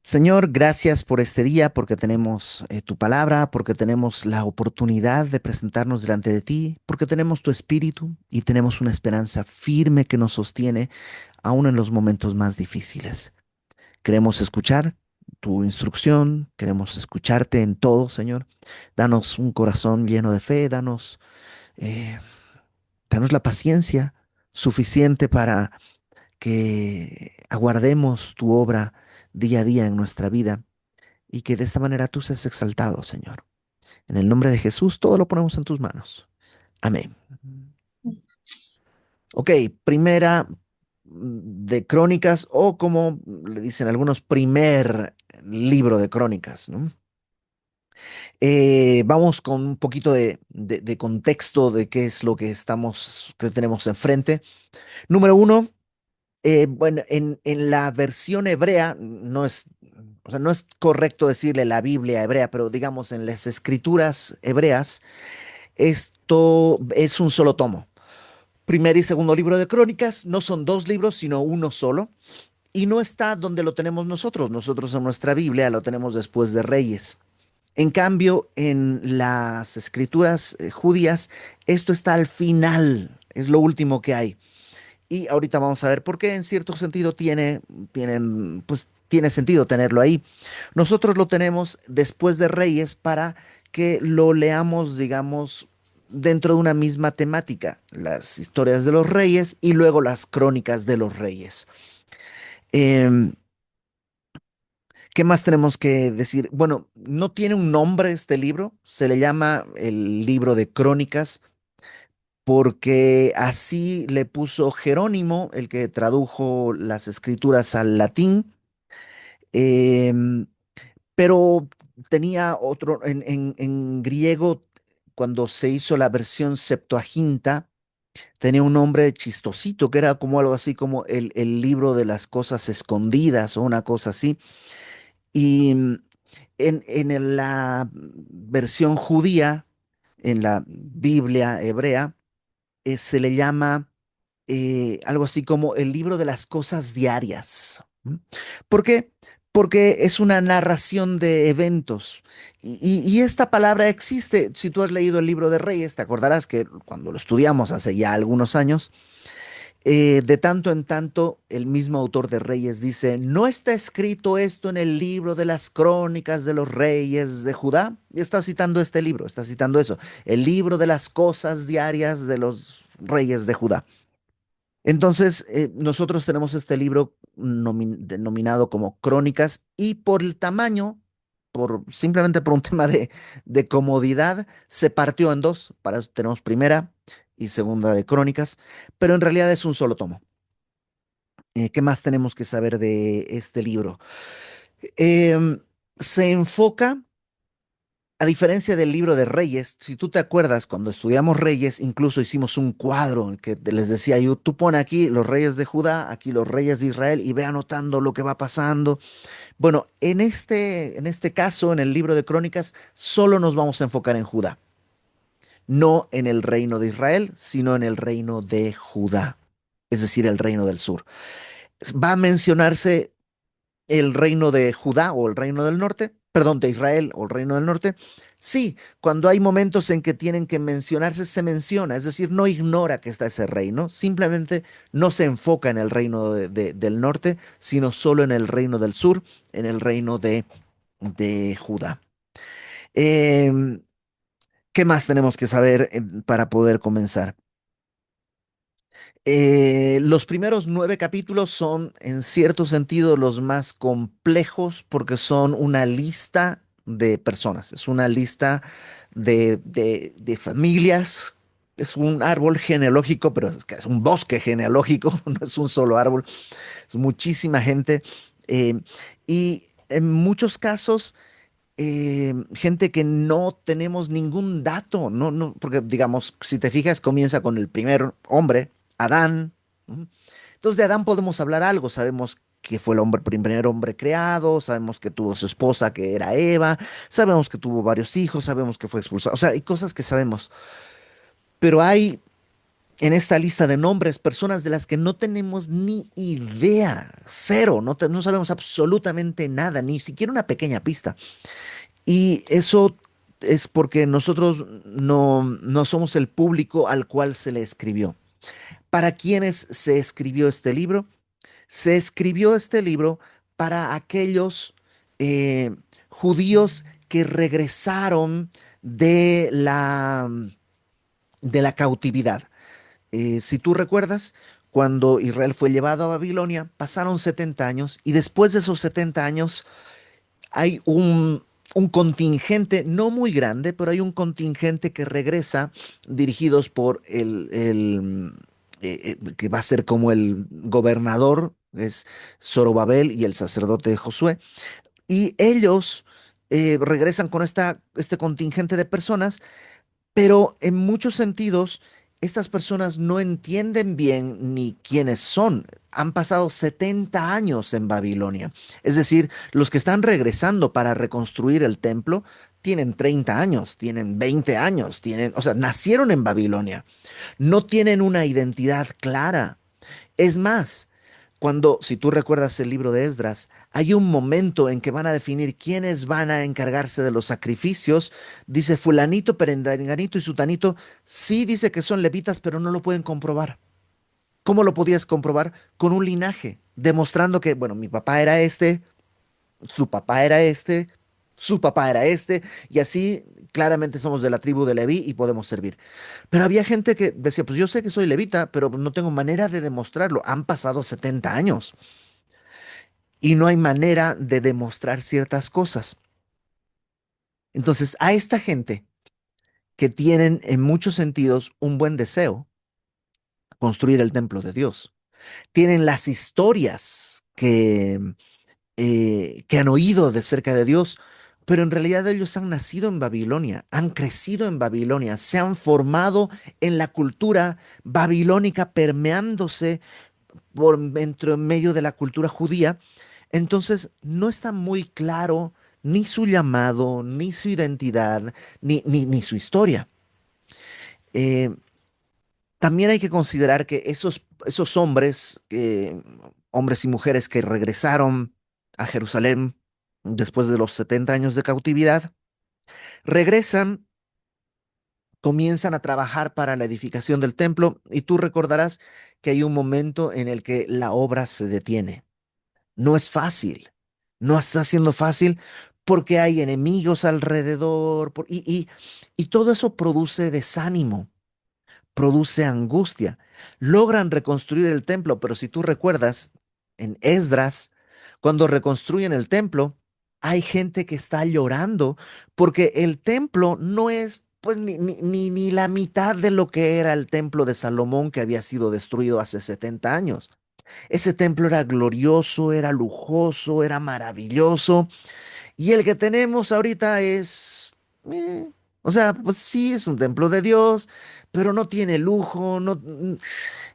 Señor, gracias por este día, porque tenemos tu palabra, porque tenemos la oportunidad de presentarnos delante de ti, porque tenemos tu espíritu y tenemos una esperanza firme que nos sostiene aún en los momentos más difíciles. Queremos escuchar tu instrucción, queremos escucharte en todo, Señor. Danos un corazón lleno de fe, eh, danos la paciencia suficiente para que aguardemos tu obra día a día en nuestra vida y que de esta manera tú seas exaltado, Señor. En el nombre de Jesús, todo lo ponemos en tus manos. Amén. Ok, primera de Crónicas, o como le dicen algunos, primer libro de Crónicas, ¿no? Vamos con un poquito de contexto de qué es lo que tenemos enfrente. Número uno, bueno, en la versión hebrea no es, o sea, no es correcto decirle la Biblia hebrea, pero digamos en las escrituras hebreas, esto es un solo tomo. Primer y segundo libro de Crónicas no son dos libros, sino uno solo. Y no está donde lo tenemos nosotros. Nosotros en nuestra Biblia lo tenemos después de Reyes. En cambio, en las escrituras judías, esto está al final, es lo último que hay. Y ahorita vamos a ver por qué en cierto sentido tiene sentido tenerlo ahí. Nosotros lo tenemos después de Reyes para que lo leamos, digamos, dentro de una misma temática, las historias de los reyes y luego las crónicas de los reyes. Em, ¿Qué más tenemos que decir? Bueno, no tiene un nombre este libro, se le llama el libro de crónicas porque así le puso Jerónimo, el que tradujo las escrituras al latín, em, pero tenía otro, en griego, cuando se hizo la versión Septuaginta, tenía un nombre chistosito, que era como algo así como el libro de las cosas escondidas o una cosa así. Y la versión judía, en la Biblia hebrea, se le llama algo así como el libro de las cosas diarias. ¿M? ¿Por qué? Porque es una narración de eventos. Y esta palabra existe. Si tú has leído el libro de Reyes, te acordarás que cuando lo estudiamos hace ya algunos años, de tanto en tanto, el mismo autor de Reyes dice, ¿no está escrito esto en el libro de las crónicas de los reyes de Judá? Y está citando este libro, está citando eso, el libro de las cosas diarias de los reyes de Judá. Entonces, nosotros tenemos este libro denominado como Crónicas y por el tamaño, simplemente por un tema de comodidad, se partió en dos. Para eso tenemos primera y segunda de Crónicas, pero en realidad es un solo tomo. ¿Qué más tenemos que saber de este libro? Em, Se enfoca, a diferencia del libro de Reyes, si tú te acuerdas, cuando estudiamos Reyes, incluso hicimos un cuadro en que les decía yo, tú pon aquí los reyes de Judá, aquí los reyes de Israel y ve anotando lo que va pasando. Bueno, en este caso, en el libro de Crónicas, solo nos vamos a enfocar en Judá, no en el reino de Israel, sino en el reino de Judá, es decir, el reino del sur. Va a mencionarse el reino de Judá o el reino del norte, perdón, de Israel o el reino del norte. Sí, cuando hay momentos en que tienen que mencionarse, se menciona, es decir, no ignora que está ese reino, simplemente no se enfoca en el reino del norte, sino solo en el reino del sur, en el reino de Judá. Em, ¿Qué más tenemos que saber para poder comenzar? Los primeros 9 capítulos son, en cierto sentido, los más complejos porque son una lista de personas, es una lista de familias, es un árbol genealógico, pero es que es un bosque genealógico, no es un solo árbol, es muchísima gente. Y en muchos casos, gente que no tenemos ningún dato, no, porque digamos, si te fijas, comienza con el primer hombre, Adán. ¿No? Entonces de Adán podemos hablar algo, sabemos que fue primer hombre creado, sabemos que tuvo su esposa que era Eva, sabemos que tuvo varios hijos, sabemos que fue expulsado, o sea, hay cosas que sabemos, pero hay en esta lista de nombres personas de las que no tenemos ni idea, cero, no sabemos absolutamente nada, ni siquiera una pequeña pista. Y eso es porque nosotros no somos el público al cual se le escribió. ¿Para quiénes se escribió este libro? Se escribió este libro para aquellos eh, judíos que regresaron de la cautividad. Si tú recuerdas, cuando Israel fue llevado a Babilonia, pasaron 70 años y después de esos 70 años hay un contingente, no muy grande, pero hay un contingente que regresa dirigidos por que va a ser como el gobernador, es Zorobabel y el sacerdote Josué, y ellos regresan con este contingente de personas, pero en muchos sentidos, estas personas no entienden bien ni quiénes son. Han pasado 70 años en Babilonia. Es decir, los que están regresando para reconstruir el templo tienen 30 años, tienen 20 años, o sea, nacieron en Babilonia. No tienen una identidad clara. Es más, si tú recuerdas el libro de Esdras, hay un momento en que van a definir quiénes van a encargarse de los sacrificios. Dice fulanito, perenganito y sutanito. Sí dice que son levitas, pero no lo pueden comprobar. ¿Cómo lo podías comprobar? Con un linaje, demostrando que, bueno, mi papá era este, su papá era este, su papá era este, y así claramente somos de la tribu de Leví y podemos servir. Pero había gente que decía, pues yo sé que soy levita, pero no tengo manera de demostrarlo. Han pasado 70 años y no hay manera de demostrar ciertas cosas. Entonces, a esta gente que tienen en muchos sentidos un buen deseo, construir el templo de Dios, tienen las historias que han oído de cerca de Dios, pero en realidad ellos han nacido en Babilonia, han crecido en Babilonia, se han formado en la cultura babilónica, permeándose en medio de la cultura judía. Entonces no está muy claro ni su llamado, ni su identidad, ni su historia. Eh, También hay que considerar que esos hombres, hombres y mujeres que regresaron a Jerusalén después de los 70 años de cautividad, regresan, comienzan a trabajar para la edificación del templo y tú recordarás que hay un momento en el que la obra se detiene. No es fácil, no está siendo fácil porque hay enemigos alrededor y todo eso produce desánimo, produce angustia. Logran reconstruir el templo, pero si tú recuerdas, en Esdras, cuando reconstruyen el templo, hay gente que está llorando porque el templo no es pues ni la mitad de lo que era el templo de Salomón que había sido destruido hace 70 años. Ese templo era glorioso, era lujoso, era maravilloso. Y el que tenemos ahorita es, o sea, pues sí, es un templo de Dios, pero no tiene lujo, no,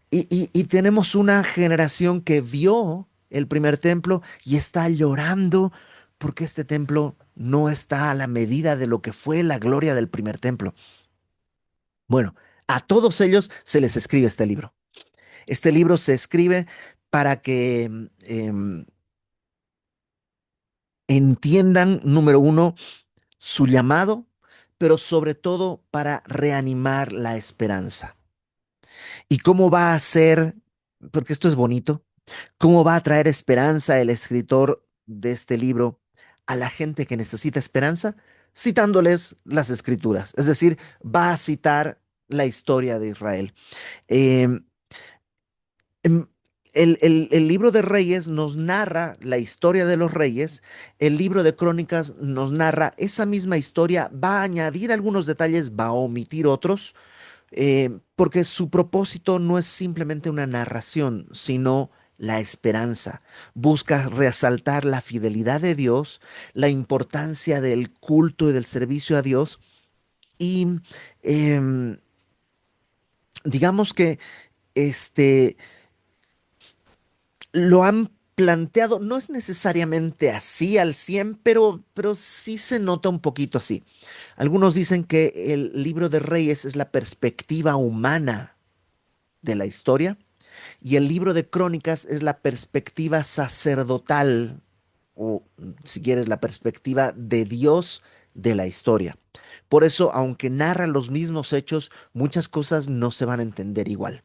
y tenemos una generación que vio el primer templo y está llorando porque este templo no está a la medida de lo que fue la gloria del primer templo. Bueno, a todos ellos se les escribe este libro. Este libro se escribe para que entiendan, número uno, su llamado, pero sobre todo para reanimar la esperanza. ¿Y cómo va a ser, porque esto es bonito, cómo va a traer esperanza el escritor de este libro a la gente que necesita esperanza? Citándoles las escrituras, es decir, va a citar la historia de Israel. Eh, em, el libro de Reyes nos narra la historia de los reyes, el libro de Crónicas nos narra esa misma historia, va a añadir algunos detalles, va a omitir otros, porque su propósito no es simplemente una narración, sino la esperanza. Busca resaltar la fidelidad de Dios, la importancia del culto y del servicio a Dios y em, digamos que este lo han planteado, no es necesariamente así al 100, pero sí se nota un poquito así. Algunos dicen que el libro de Reyes es la perspectiva humana de la historia, y el libro de Crónicas es la perspectiva sacerdotal, o si quieres, la perspectiva de Dios de la historia. Por eso, aunque narra los mismos hechos, muchas cosas no se van a entender igual,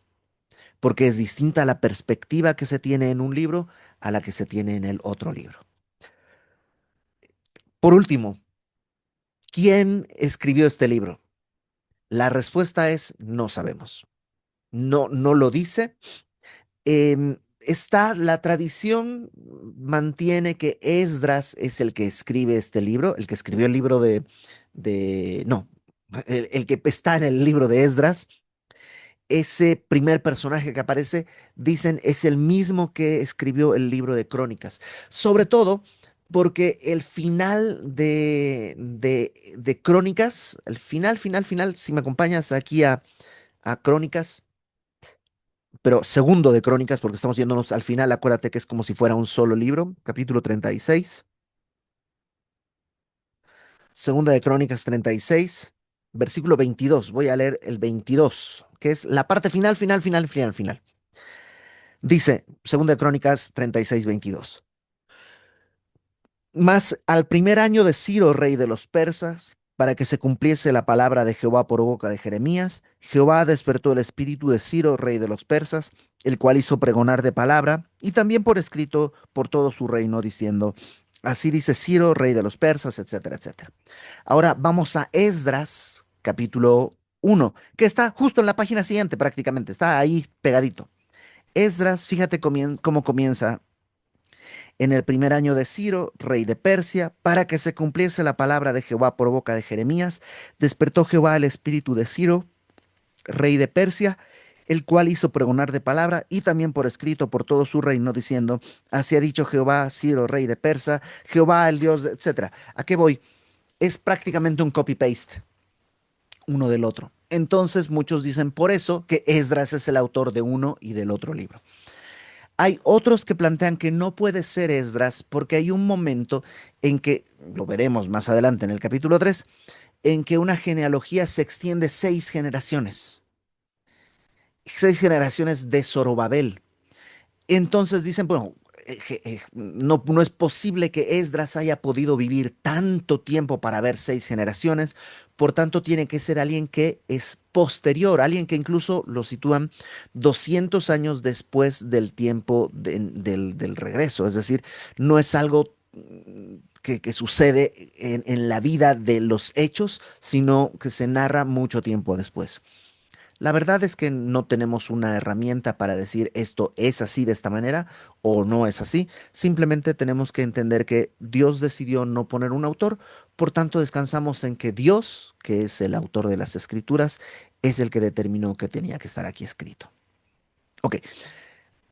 porque es distinta la perspectiva que se tiene en un libro a la que se tiene en el otro libro. Por último, ¿quién escribió este libro? La respuesta es no sabemos. No, no lo dice. Está la tradición, mantiene que Esdras es el que escribe este libro, el que escribió el libro no, el que está en el libro de Esdras. Ese primer personaje que aparece, dicen, es el mismo que escribió el libro de Crónicas. Sobre todo porque el final de Crónicas, el final, si me acompañas aquí a Crónicas, pero segundo de Crónicas, porque estamos yéndonos al final, acuérdate que es como si fuera un solo libro, capítulo 36, segunda de Crónicas 36, versículo 22. Voy a leer el 22, que es la parte final. Dice, segunda de Crónicas 36, 22. Mas al primer año de Ciro, rey de los persas, para que se cumpliese la palabra de Jehová por boca de Jeremías, Jehová despertó el espíritu de Ciro, rey de los persas, el cual hizo pregonar de palabra y también por escrito por todo su reino, diciendo, así dice Ciro, rey de los persas, etcétera, etcétera. Ahora vamos a Esdras, capítulo 1, que está justo en la página siguiente prácticamente, está ahí pegadito. Esdras, fíjate cómo comienza en el primer año de Ciro, rey de Persia, para que se cumpliese la palabra de Jehová por boca de Jeremías, despertó Jehová el espíritu de Ciro, rey de Persia, el cual hizo pregonar de palabra y también por escrito por todo su reino, diciendo, así ha dicho Jehová, Ciro, rey de Persa, Jehová el Dios, etcétera. ¿A qué voy? Es prácticamente un copy-paste uno del otro. Entonces muchos dicen por eso que Esdras es el autor de uno y del otro libro. Hay otros que plantean que no puede ser Esdras porque hay un momento en que, lo veremos más adelante en el capítulo 3, en que una genealogía se extiende 6 generaciones, 6 generaciones de Zorobabel. Entonces dicen, bueno, no, no es posible que Esdras haya podido vivir tanto tiempo para ver 6 generaciones, por tanto tiene que ser alguien que es posterior, alguien que incluso lo sitúan 200 años después del tiempo del regreso, es decir, no es algo que sucede en la vida de los hechos, sino que se narra mucho tiempo después. La verdad es que no tenemos una herramienta para decir esto es así de esta manera o no es así. Simplemente tenemos que entender que Dios decidió no poner un autor, por tanto descansamos en que Dios, que es el autor de las escrituras, es el que determinó que tenía que estar aquí escrito. Ok,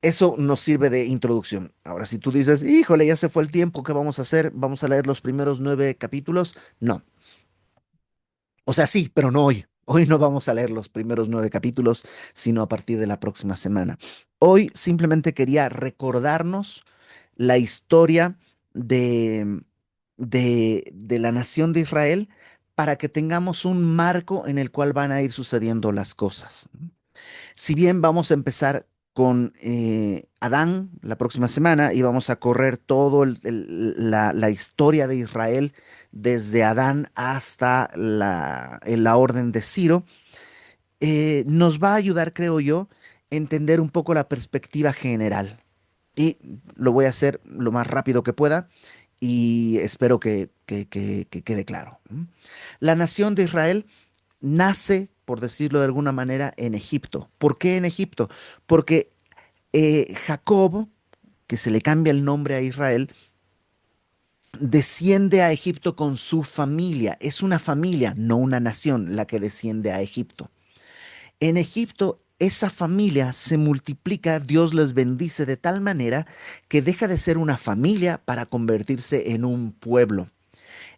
eso nos sirve de introducción. Ahora, si tú dices, híjole, ya se fue el tiempo, ¿qué vamos a hacer? ¿Vamos a leer los primeros 9 capítulos? No. O sea, sí, pero no hoy. Hoy no vamos a leer los primeros 9 capítulos, sino a partir de la próxima semana. Hoy simplemente quería recordarnos la historia de, de la nación de Israel para que tengamos un marco en el cual van a ir sucediendo las cosas. Si bien vamos a empezar con Adán la próxima semana y vamos a correr todo la historia de Israel desde Adán hasta en la orden de Ciro, nos va a ayudar, creo yo, a entender un poco la perspectiva general. Y lo voy a hacer lo más rápido que pueda y espero que quede claro. La nación de Israel nace, por decirlo de alguna manera, en Egipto. ¿Por qué en Egipto? Porque Jacob, que se le cambia el nombre a Israel, desciende a Egipto con su familia. Es una familia, no una nación, la que desciende a Egipto. En Egipto, esa familia se multiplica, Dios les bendice de tal manera que deja de ser una familia para convertirse en un pueblo.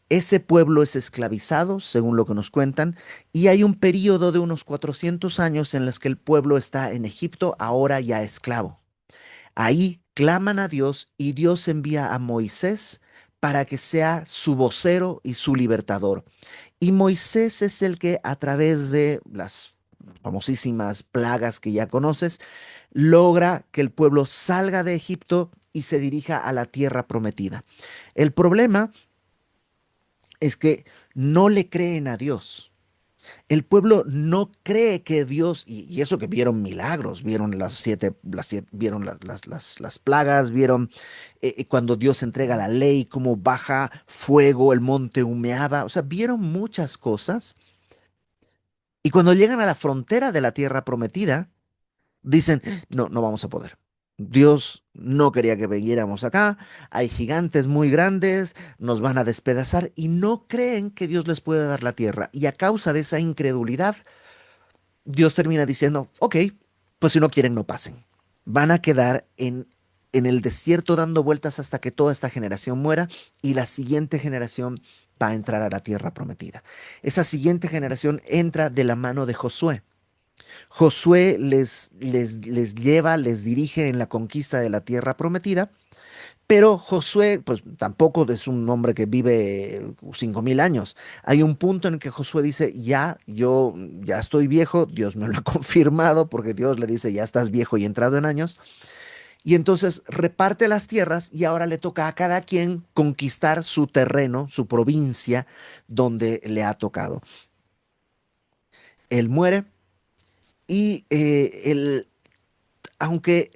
Ese pueblo es esclavizado, según lo que nos cuentan, y hay un periodo de unos 400 años en los que el pueblo está en Egipto, ahora ya esclavo. Ahí claman a Dios y Dios envía a Moisés para que sea su vocero y su libertador. Y Moisés es el que a través de las famosísimas plagas que ya conoces, logra que el pueblo salga de Egipto y se dirija a la tierra prometida. El problema es que no le creen a Dios. El pueblo no cree que Dios, y eso que vieron milagros, vieron vieron las plagas, vieron cuando Dios entrega la ley, cómo baja fuego, el monte humeaba, o sea, vieron muchas cosas. Y cuando llegan a la frontera de la tierra prometida, dicen, no, no vamos a poder. Dios no quería que viniéramos acá, hay gigantes muy grandes, nos van a despedazar y no creen que Dios les puede dar la tierra. Y a causa de esa incredulidad, Dios termina diciendo, ok, pues si no quieren, no pasen. Van a quedar en el desierto dando vueltas hasta que toda esta generación muera y la siguiente generación va a entrar a la tierra prometida. Esa siguiente generación entra de la mano de Josué. Josué les lleva, les dirige en la conquista de la tierra prometida, pero Josué, pues tampoco es un hombre que vive 5000 años. Hay un punto en que Josué dice, ya, yo ya estoy viejo, Dios me lo ha confirmado, porque Dios le dice, ya estás viejo y entrado en años. Y entonces reparte las tierras y ahora le toca a cada quien conquistar su terreno, su provincia, donde le ha tocado. Él muere y aunque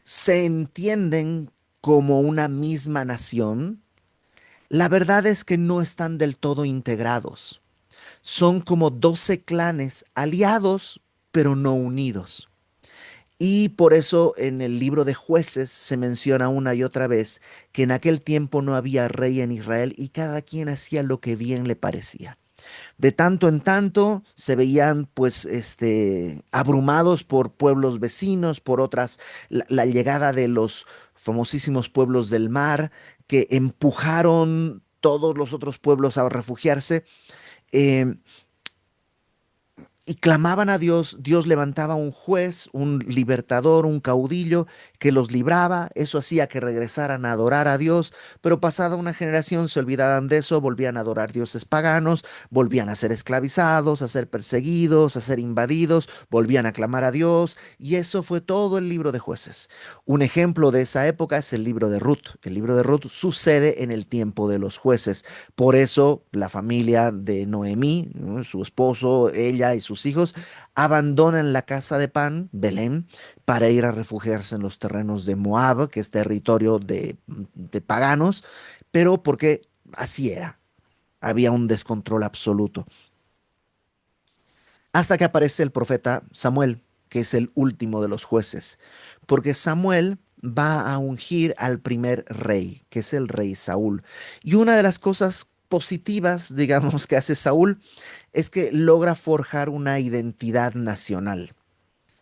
se entienden como una misma nación, la verdad es que no están del todo integrados. Son como 12 clanes aliados, pero no unidos. Y por eso en el libro de Jueces se menciona una y otra vez que en aquel tiempo no había rey en Israel y cada quien hacía lo que bien le parecía. De tanto en tanto se veían pues abrumados por pueblos vecinos, por otras, la llegada de los famosísimos pueblos del mar que empujaron todos los otros pueblos a refugiarse. eh, y clamaban a Dios, Dios levantaba un juez, un libertador, un caudillo que los libraba, eso hacía que regresaran a adorar a Dios, pero pasada una generación se olvidaban de eso, volvían a adorar dioses paganos, volvían a ser esclavizados, a ser perseguidos, a ser invadidos, volvían a clamar a Dios, y eso fue todo el libro de Jueces. Un ejemplo de esa época es el libro de Ruth. El libro de Ruth sucede en el tiempo de los jueces. Por eso la familia de Noemí, ¿no? Su esposo, ella y sus hijos abandonan la casa de Pan, Belén, para ir a refugiarse en los terrenos de Moab, que es territorio de paganos, pero porque así era, había un descontrol absoluto. Hasta que aparece el profeta Samuel, que es el último de los jueces, porque Samuel va a ungir al primer rey, que es el rey Saúl. Y una de las cosas positivas, digamos, que hace Saúl es que logra forjar una identidad nacional.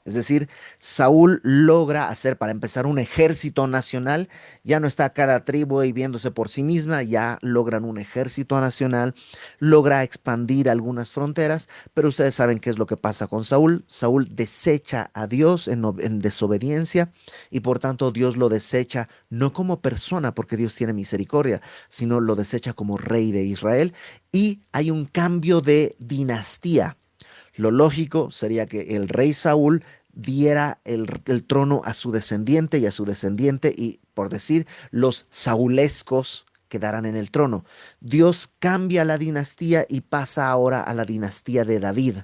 Es decir, Saúl logra hacer, para empezar, un ejército nacional. Ya no está cada tribu ahí viéndose por sí misma, ya logran un ejército nacional, logra expandir algunas fronteras, pero ustedes saben qué es lo que pasa con Saúl. Saúl desecha a Dios en desobediencia y por tanto Dios lo desecha no como persona, porque Dios tiene misericordia, sino lo desecha como rey de Israel y hay un cambio de dinastía. Lo lógico sería que el rey Saúl diera el trono a su descendiente y a su descendiente y, por decir, los saulescos quedaran en el trono. Dios cambia la dinastía y pasa ahora a la dinastía de David.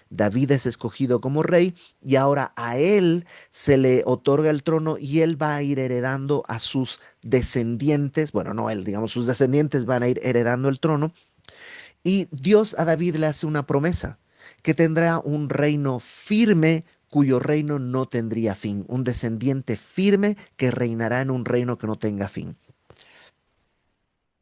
David es escogido como rey y ahora a él se le otorga el trono y él va a ir heredando a sus descendientes, bueno, no él, digamos, sus descendientes van a ir heredando el trono y Dios a David le hace una promesa, que tendrá un reino firme cuyo reino no tendría fin, un descendiente firme que reinará en un reino que no tenga fin.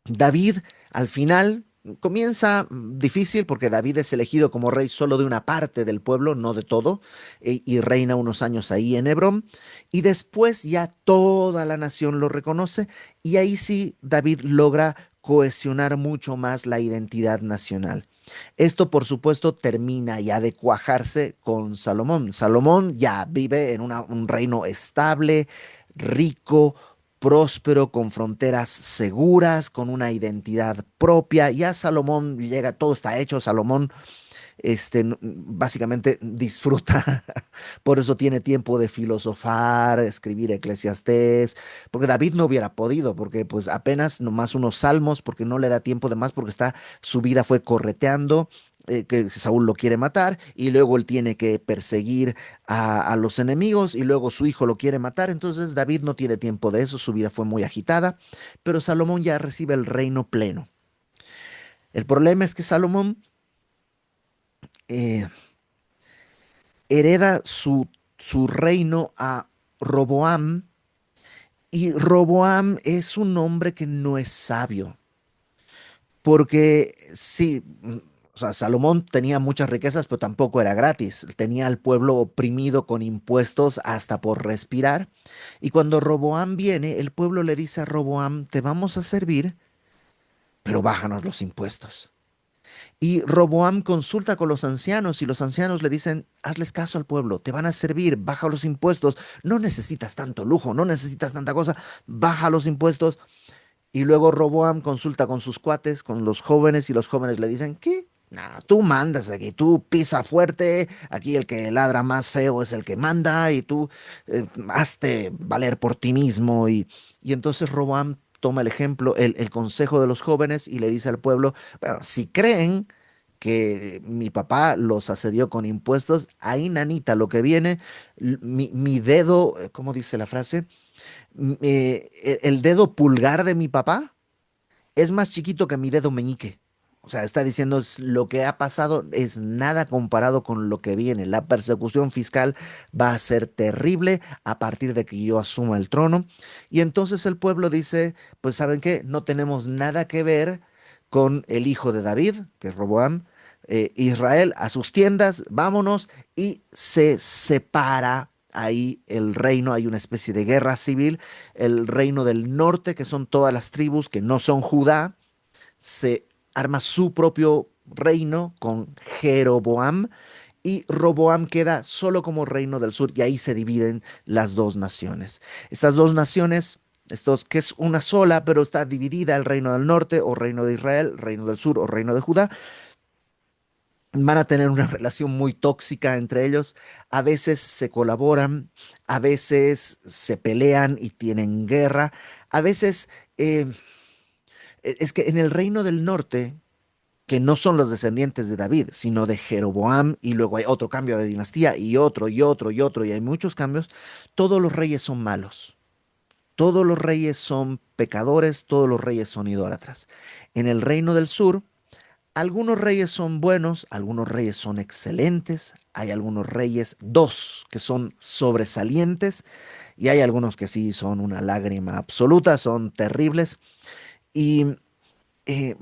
David, al final, comienza difícil porque David es elegido como rey solo de una parte del pueblo, no de todo, y reina unos años ahí en Hebrón, y después ya toda la nación lo reconoce, y ahí sí David logra cohesionar mucho más la identidad nacional. Esto, por supuesto, termina ya de cuajarse con Salomón. Salomón ya vive en un reino estable, rico, próspero, con fronteras seguras, con una identidad propia. Ya Salomón llega, todo está hecho. Salomón básicamente disfruta, por eso tiene tiempo de filosofar, escribir Eclesiastés, porque David no hubiera podido, porque pues apenas nomás unos salmos, porque no le da tiempo de más, porque su vida fue correteando. Que Saúl lo quiere matar y luego él tiene que perseguir a los enemigos y luego su hijo lo quiere matar, entonces David no tiene tiempo de eso, su vida fue muy agitada, pero Salomón ya recibe el reino pleno. El problema es que Salomón eh, hereda su reino a Roboam, y Roboam es un hombre que no es sabio, porque sí, o sea, Salomón tenía muchas riquezas, pero tampoco era gratis. Tenía al pueblo oprimido con impuestos hasta por respirar. Y cuando Roboam viene, el pueblo le dice a Roboam, te vamos a servir, pero bájanos los impuestos. Y Roboam consulta con los ancianos y los ancianos le dicen, hazles caso al pueblo, te van a servir, baja los impuestos, no necesitas tanto lujo, no necesitas tanta cosa, baja los impuestos. Y luego Roboam consulta con sus cuates, con los jóvenes, y los jóvenes le dicen, ¿qué? Nada, tú mandas aquí, tú pisa fuerte, aquí el que ladra más feo es el que manda, y tú hazte valer por ti mismo. Y entonces Roboam toma el ejemplo, el consejo de los jóvenes y le dice al pueblo, bueno, si creen que mi papá los asedió con impuestos, ahí nanita, lo que viene, mi dedo, ¿cómo dice la frase? El dedo pulgar de mi papá es más chiquito que mi dedo meñique. O sea, está diciendo lo que ha pasado es nada comparado con lo que viene. La persecución fiscal va a ser terrible a partir de que yo asuma el trono. Y entonces el pueblo dice, pues ¿saben qué? No tenemos nada que ver con el hijo de David, que es Roboam. Israel a sus tiendas, vámonos, y se separa ahí el reino, hay una especie de guerra civil, el reino del norte, que son todas las tribus que no son Judá, se arma su propio reino con Jeroboam y Roboam queda solo como reino del sur y ahí se dividen las dos naciones. Estas dos naciones, que es una sola, pero está dividida el reino del norte o reino de Israel, reino del sur o reino de Judá, van a tener una relación muy tóxica entre ellos. A veces se colaboran, a veces se pelean y tienen guerra, a veces es que en el reino del norte, que no son los descendientes de David, sino de Jeroboam, y luego hay otro cambio de dinastía, y otro, y otro, y otro, y hay muchos cambios, todos los reyes son malos. Todos los reyes son pecadores, todos los reyes son idólatras. En el reino del sur, algunos reyes son buenos, algunos reyes son excelentes, hay algunos reyes, dos, que son sobresalientes, y hay algunos que sí son una lágrima absoluta, son terribles. Y eh,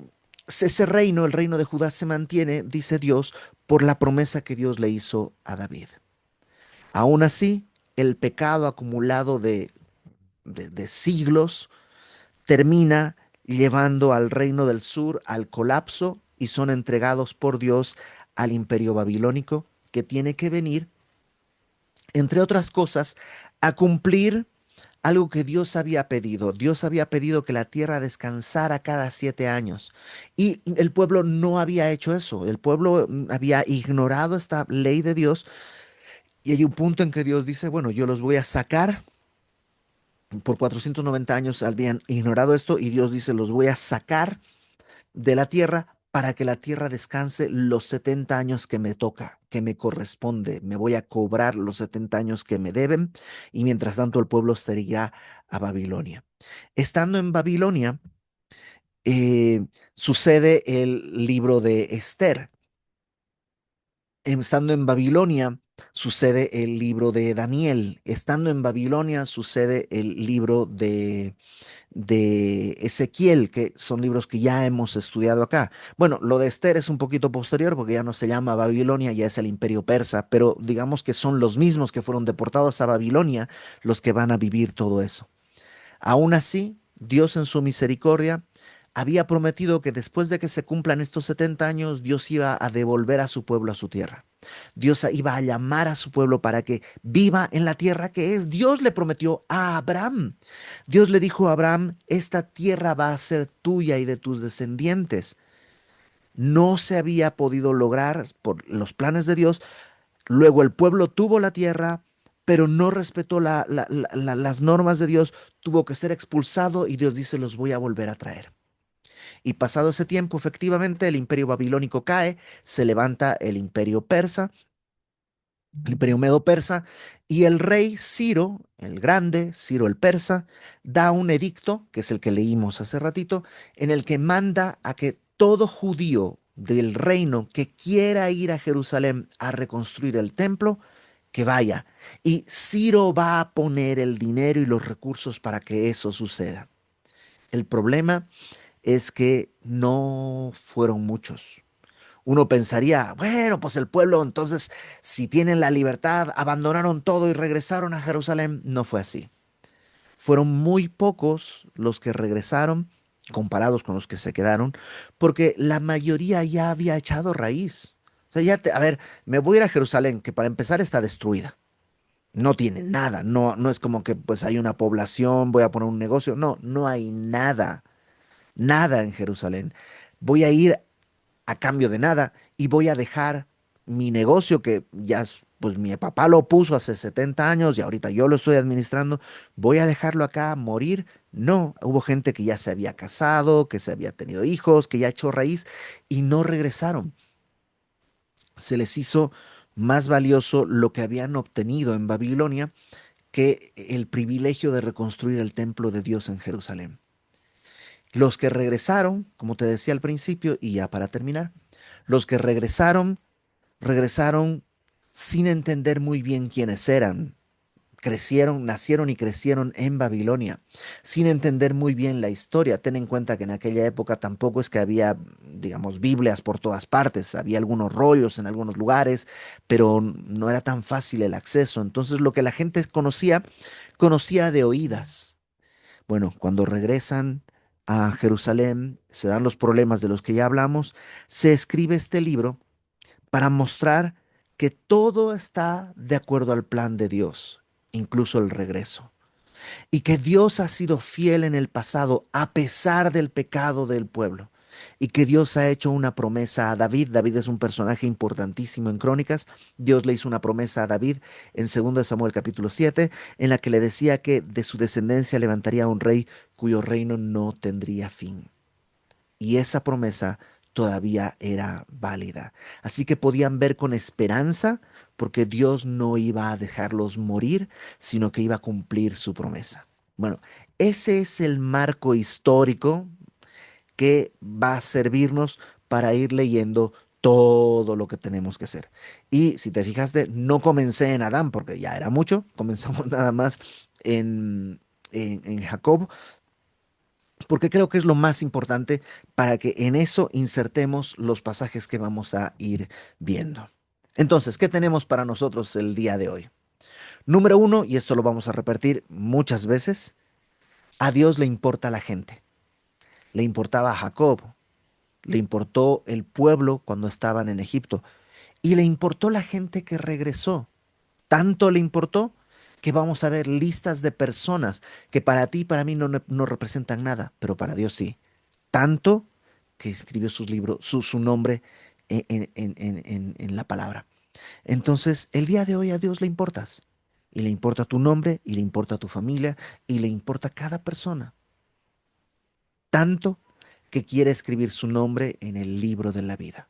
ese reino, el reino de Judá, se mantiene, dice Dios, por la promesa que Dios le hizo a David. Aún así, el pecado acumulado de siglos termina llevando al reino del sur al colapso y son entregados por Dios al imperio babilónico, que tiene que venir, entre otras cosas, a cumplir algo que Dios había pedido. Dios había pedido que la tierra descansara cada 7 años y el pueblo no había hecho eso. El pueblo había ignorado esta ley de Dios y hay un punto en que Dios dice, bueno, yo los voy a sacar. Por 490 años habían ignorado esto y Dios dice, los voy a sacar de la tierra para que la tierra descanse los 70 años que me toca, que me corresponde. Me voy a cobrar los 70 años que me deben y mientras tanto el pueblo se irá a Babilonia. Estando en Babilonia, sucede el libro de Esther. Estando en Babilonia, sucede el libro de Daniel. Estando en Babilonia, sucede el libro de Ezequiel, que son libros que ya hemos estudiado acá. Bueno, lo de Esther es un poquito posterior porque ya no se llama Babilonia, ya es el imperio persa, pero digamos que son los mismos que fueron deportados a Babilonia los que van a vivir todo eso. Aún así, Dios en su misericordia había prometido que después de que se cumplan estos 70 años, Dios iba a devolver a su pueblo a su tierra. Dios iba a llamar a su pueblo para que viva en la tierra que es. Dios le prometió a Abraham. Dios le dijo a Abraham, esta tierra va a ser tuya y de tus descendientes. No se había podido lograr por los planes de Dios. Luego el pueblo tuvo la tierra, pero no respetó las normas de Dios, tuvo que ser expulsado y Dios dice, los voy a volver a traer. Y pasado ese tiempo, efectivamente, el imperio babilónico cae, se levanta el imperio medo-persa, y el rey Ciro, el grande, Ciro el persa, da un edicto, que es el que leímos hace ratito, en el que manda a que todo judío del reino que quiera ir a Jerusalén a reconstruir el templo, que vaya. Y Ciro va a poner el dinero y los recursos para que eso suceda. El problema es que no fueron muchos. Uno pensaría, bueno, pues el pueblo entonces, si tienen la libertad, abandonaron todo y regresaron a Jerusalén. No fue así. Fueron muy pocos los que regresaron comparados con los que se quedaron, porque la mayoría ya había echado raíz. O sea, a ver, me voy a ir a Jerusalén, que para empezar está destruida. No tiene nada, no, no es como que pues hay una población, voy a poner un negocio. No, no hay nada, nada en Jerusalén. Voy a ir a cambio de nada y voy a dejar mi negocio que ya pues mi papá lo puso hace 70 años y ahorita yo lo estoy administrando, voy a dejarlo acá morir. No, hubo gente que ya se había casado, que se había tenido hijos, que ya echó raíz y no regresaron. Se les hizo más valioso lo que habían obtenido en Babilonia que el privilegio de reconstruir el templo de Dios en Jerusalén. Los que regresaron, como te decía al principio, y ya para terminar, los que regresaron sin entender muy bien quiénes eran. Crecieron, nacieron y crecieron en Babilonia, sin entender muy bien la historia. Ten en cuenta que en aquella época tampoco es que había, digamos, Biblias por todas partes. Había algunos rollos en algunos lugares, pero no era tan fácil el acceso. Entonces lo que la gente conocía, conocía de oídas. Bueno, cuando regresan a Jerusalén, se dan los problemas de los que ya hablamos, se escribe este libro para mostrar que todo está de acuerdo al plan de Dios, incluso el regreso, y que Dios ha sido fiel en el pasado a pesar del pecado del pueblo, y que Dios ha hecho una promesa a David. David es un personaje importantísimo en Crónicas. Dios le hizo una promesa a David en 2 Samuel capítulo 7, en la que le decía que de su descendencia levantaría un rey cuyo reino no tendría fin, y esa promesa todavía era válida. Así que podían ver con esperanza porque Dios no iba a dejarlos morir, sino que iba a cumplir su promesa. Bueno, ese es el marco histórico que va a servirnos para ir leyendo todo lo que tenemos que hacer. Y si te fijaste, no comencé en Adán porque ya era mucho, comenzamos nada más en Jacob, porque creo que es lo más importante para que en eso insertemos los pasajes que vamos a ir viendo. Entonces, ¿qué tenemos para nosotros el día de hoy? Número uno, y esto lo vamos a repetir muchas veces, a Dios le importa la gente. Le importaba a Jacob, le importó el pueblo cuando estaban en Egipto y le importó la gente que regresó. Tanto le importó que vamos a ver listas de personas que para ti y para mí no representan nada, pero para Dios sí. Tanto que escribió sus libros, su nombre en la palabra. Entonces, el día de hoy a Dios le importas. Y le importa tu nombre, y le importa tu familia, y le importa cada persona. Tanto que quiere escribir su nombre en el libro de la vida.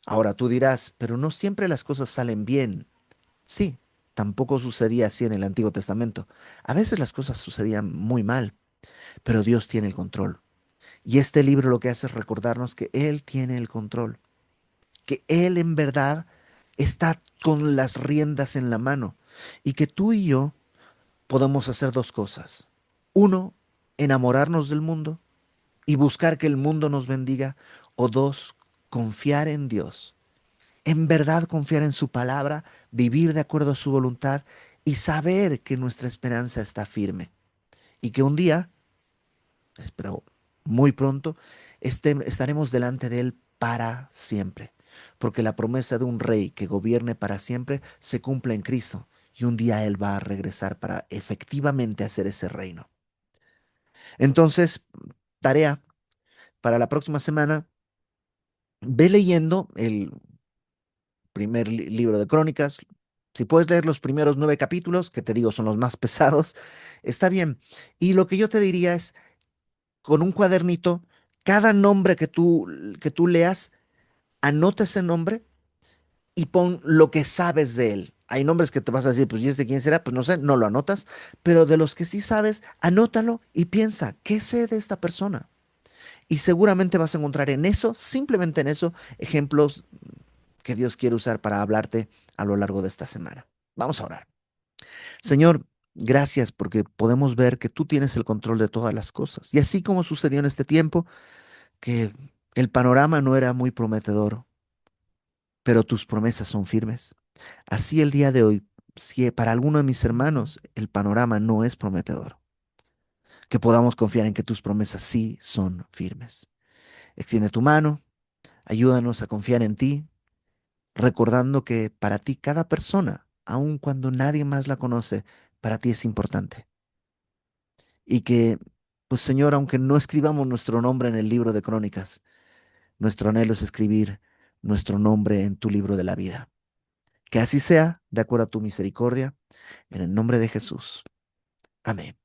Ahora tú dirás, pero no siempre las cosas salen bien. Sí, tampoco sucedía así en el Antiguo Testamento. A veces las cosas sucedían muy mal, pero Dios tiene el control. Y este libro lo que hace es recordarnos que Él tiene el control, que Él en verdad está con las riendas en la mano y que tú y yo podemos hacer dos cosas. Uno, enamorarnos del mundo y buscar que el mundo nos bendiga. O dos, confiar en Dios, en verdad confiar en su palabra, vivir de acuerdo a su voluntad y saber que nuestra esperanza está firme y que un día, espero muy pronto, estaremos delante de Él para siempre. Porque la promesa de un rey que gobierne para siempre se cumple en Cristo y un día Él va a regresar para efectivamente hacer ese reino. Entonces, tarea para la próxima semana, Ve leyendo el primer libro de Crónicas. Si puedes leer los primeros 9 capítulos, que te digo son los más pesados, está bien. Y lo que yo te diría es, con un cuadernito, cada nombre que tú leas, anota ese nombre y pon lo que sabes de él. Hay nombres que te vas a decir, pues, ¿y este quién será? Pues no sé, no lo anotas, pero de los que sí sabes, anótalo y piensa, ¿qué sé de esta persona? Y seguramente vas a encontrar en eso, simplemente en eso, ejemplos que Dios quiere usar para hablarte a lo largo de esta semana. Vamos a orar. Señor, gracias porque podemos ver que tú tienes el control de todas las cosas. Y así como sucedió en este tiempo, que el panorama no era muy prometedor, pero tus promesas son firmes. Así el día de hoy, si para alguno de mis hermanos el panorama no es prometedor, que podamos confiar en que tus promesas sí son firmes. Extiende tu mano, ayúdanos a confiar en ti, recordando que para ti cada persona, aun cuando nadie más la conoce, para ti es importante. Y que, pues Señor, aunque no escribamos nuestro nombre en el libro de Crónicas, nuestro anhelo es escribir nuestro nombre en tu libro de la vida. Que así sea, de acuerdo a tu misericordia, en el nombre de Jesús. Amén.